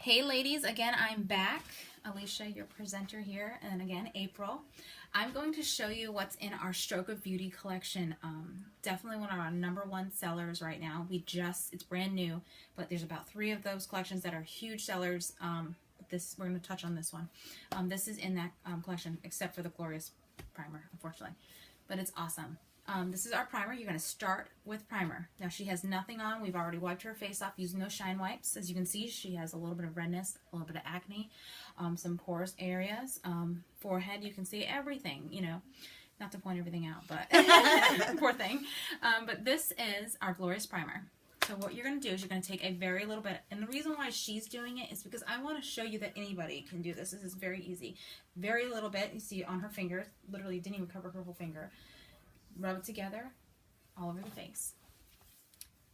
Hey ladies, again I'm back. Alicia, your presenter here, and again April. I'm going to show you what's in our Stroke of Beauty collection. Definitely one of our #1 sellers right now. It's brand new, but there's about 3 of those collections that are huge sellers. We're going to touch on this one. This is in that collection, except for the Glorious Primer, unfortunately, but it's awesome. This is our primer. You're going to start with primer. Now she has nothing on. We've already wiped her face off using those shine wipes. As you can see, she has a little bit of redness, a little bit of acne, some porous areas, forehead. You can see everything, you know, not to point everything out, but poor thing. But this is our Glorious Primer. So what you're going to do is you're going to take a very little bit, and the reason why she's doing it is because I want to show you that anybody can do this. This is very easy. Very little bit. You see on her finger, literally didn't even cover her whole finger. Rub it together all over the face.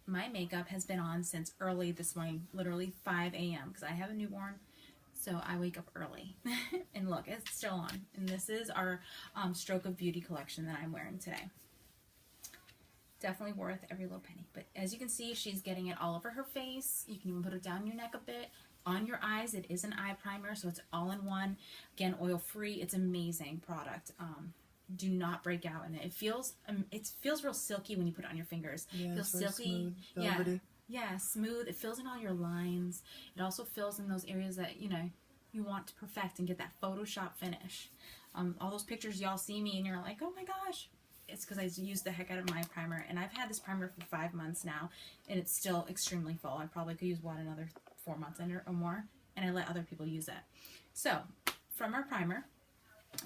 My makeup has been on since early this morning, literally 5 a.m. because I have a newborn, so I wake up early. And look, it's still on. And this is our Stroke of Beauty collection that I'm wearing today. Definitely worth every little penny. But as you can see, she's getting it all over her face. You can even put it down your neck a bit. On your eyes, it is an eye primer, so it's all in one. Again, oil-free. It's an amazing product. Do not break out in it. It feels real silky when you put it on your fingers. Yeah, it feels silky. Smooth, yeah, smooth. It fills in all your lines. It also fills in those areas that, you know, you want to perfect and get that Photoshop finish. All those pictures y'all see me and you're like, oh my gosh. It's because I used the heck out of my primer, and I've had this primer for 5 months now, and it's still extremely full. I probably could use another 4 months or more, and I let other people use it. So, from our primer,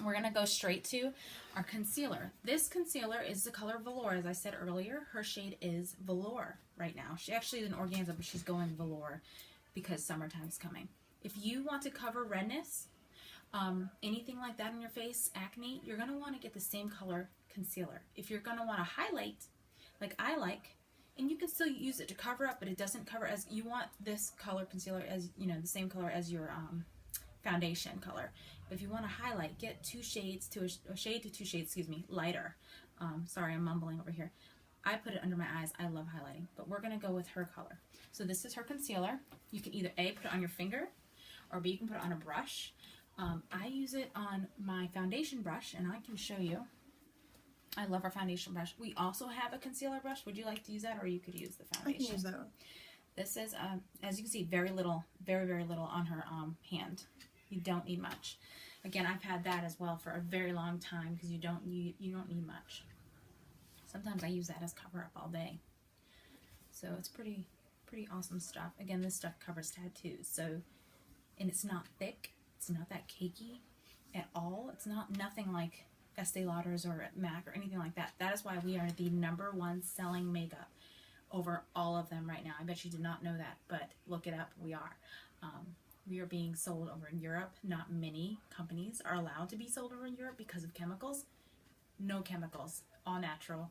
we're going to go straight to our concealer. This concealer is the color Velour. As I said earlier, her shade is Velour right now. She actually is an organza, but she's going Velour because summertime's coming. If you want to cover redness, anything like that on your face, acne, you're going to want to get the same color concealer. If you're going to want to highlight, like I like, and you can still use it to cover up, but it doesn't cover as you want this color concealer as, you know, the same color as your foundation color. But if you want to highlight, get 2 shades to a shade to 2 shades, excuse me, lighter. Sorry, I'm mumbling over here. I put it under my eyes. I love highlighting, but we're going to go with her color. So this is her concealer. You can either A, put it on your finger, or B, you can put it on a brush. I use it on my foundation brush, and I can show you. I love our foundation brush. We also have a concealer brush. Would you like to use that, or you could use the foundation? I can use that one. This is, as you can see, very little, very, very little on her hand. You don't need much. Again, I've had that as well for a very long time because you don't need much. Sometimes I use that as cover up all day. So it's pretty awesome stuff. Again, this stuff covers tattoos. So, and it's not thick. It's not that cakey at all. It's nothing like Estee Lauder's or MAC or anything like that. That is why we are the #1 selling makeup over all of them right now. I bet you did not know that, but look it up. We are. We are being sold over in Europe. Not many companies are allowed to be sold over in Europe because of chemicals. No chemicals, all natural.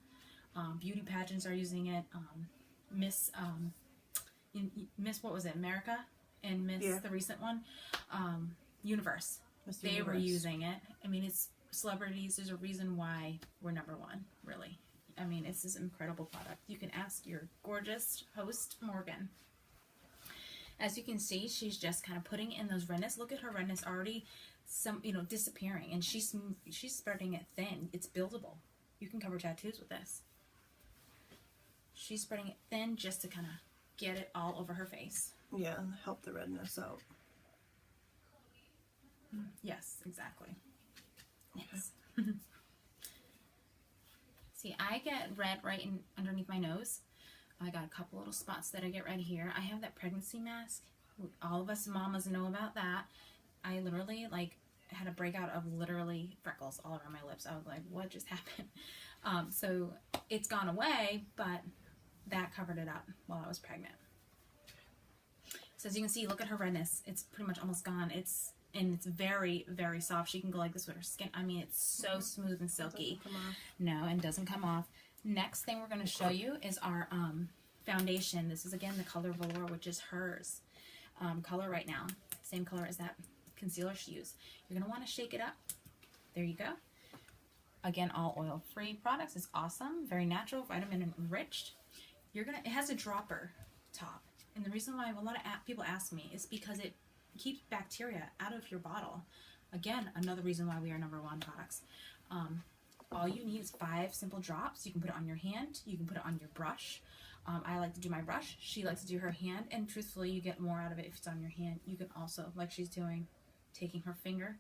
Beauty pageants are using it. Miss what was it, America? And Miss, the recent one, Universe. They were using it. I mean, it's celebrities. There's a reason why we're #1, really. I mean, it's this incredible product. You can ask your gorgeous host, Morgan. As you can see, she's just kind of putting in those redness. Look at her redness already, disappearing, and she's spreading it thin. It's buildable. You can cover tattoos with this. She's spreading it thin just to kind of get it all over her face. Yeah, and help the redness out. Yes, exactly. Yes. See, I get red right underneath my nose. I got a couple little spots that I get red here. I have that pregnancy mask. All of us mamas know about that. I literally had a breakout of literally freckles all around my lips. I was like, what just happened? So it's gone away, but that covered it up while I was pregnant. So as you can see, look at her redness. It's pretty much almost gone. It's very, very soft. She can go like this with her skin. I mean, it's so smooth and silky. No, and doesn't come off. Next thing we're going to show you is our foundation. This is, again, the color Velour, which is hers color right now. Same color as that concealer she used. You're going to want to shake it up. There you go. Again, all oil-free products. It's awesome. Very natural, vitamin enriched. It has a dropper top. And the reason why a lot of people ask me is because it keeps bacteria out of your bottle. Again, another reason why we are #1 products. All you need is 5 simple drops. You can put it on your hand. You can put it on your brush. I like to do my brush. She likes to do her hand. And truthfully, you get more out of it if it's on your hand. You can also, like she's doing, taking her finger,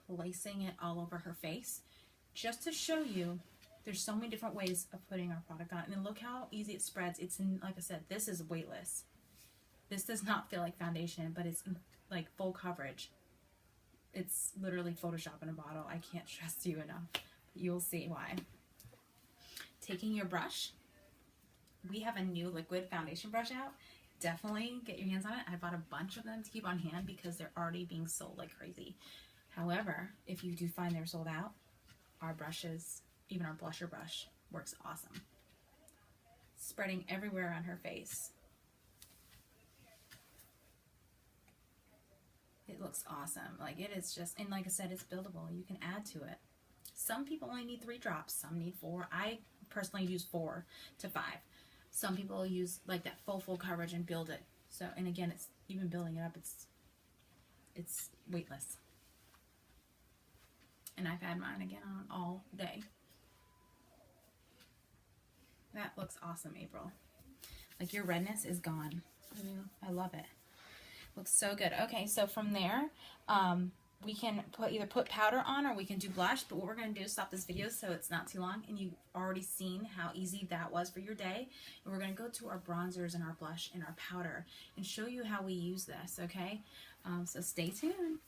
placing it all over her face. Just to show you, there's so many different ways of putting our product on. And look how easy it spreads. It's, like I said, this is weightless. This does not feel like foundation, but it's like full coverage. It's literally Photoshop in a bottle. I can't stress to you enough. You'll see why. Taking your brush. We have a new liquid foundation brush out. Definitely get your hands on it. I bought a bunch of them to keep on hand because they're already being sold like crazy. However, if you do find they're sold out, our brushes, even our blusher brush, works awesome. Spreading everywhere on her face. It looks awesome. Like, it is just, and like I said, it's buildable. You can add to it. Some people only need 3 drops. Some need 4. I personally use 4 to 5. Some people use like that full coverage and build it. So, and again, it's even building it up. It's weightless. And I've had mine again on all day. That looks awesome, April. Like, your redness is gone. I love it. Looks so good. Okay, so from there, we can either put powder on or we can do blush. But what we're going to do is stop this video so it's not too long. And you've already seen how easy that was for your day. And we're going to go to our bronzers and our blush and our powder and show you how we use this, okay? So stay tuned.